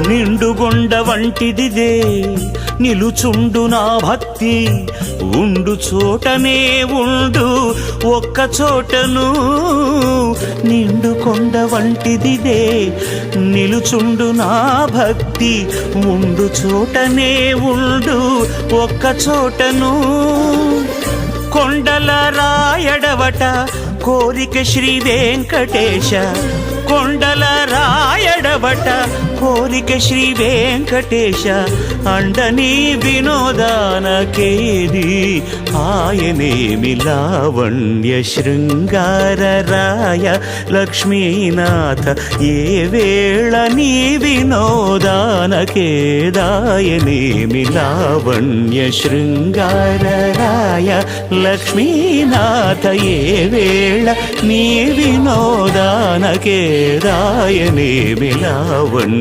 నిండుగొండ వంటిదిదే నిలుచుండు నా భక్తి, ఉండు చోటనే ఉండు ఒక్క చోటను. నిండుకొండ వంటిదిదే నిలుచుండు నా భక్తి, ఉండు చోటనే ఉండు ఒక్క చోటను. కొండల రాయడవట కోరిక శ్రీ వెంకటేశ, కొండల రాయడబట కోరిక శ్రీ వెంకటేశ. అండని వినోదానకేది ఆయనేమి లావణ్య శృంగారరాయ లక్ష్మీనాథ. ఏ వేళ నీ వినోదానకేదాయనేమి లావణ్య శృంగారరాయ లక్ష్మీనాథ. ఏ వేళ నీ వినోదానకేదాయనేమి లావణ్య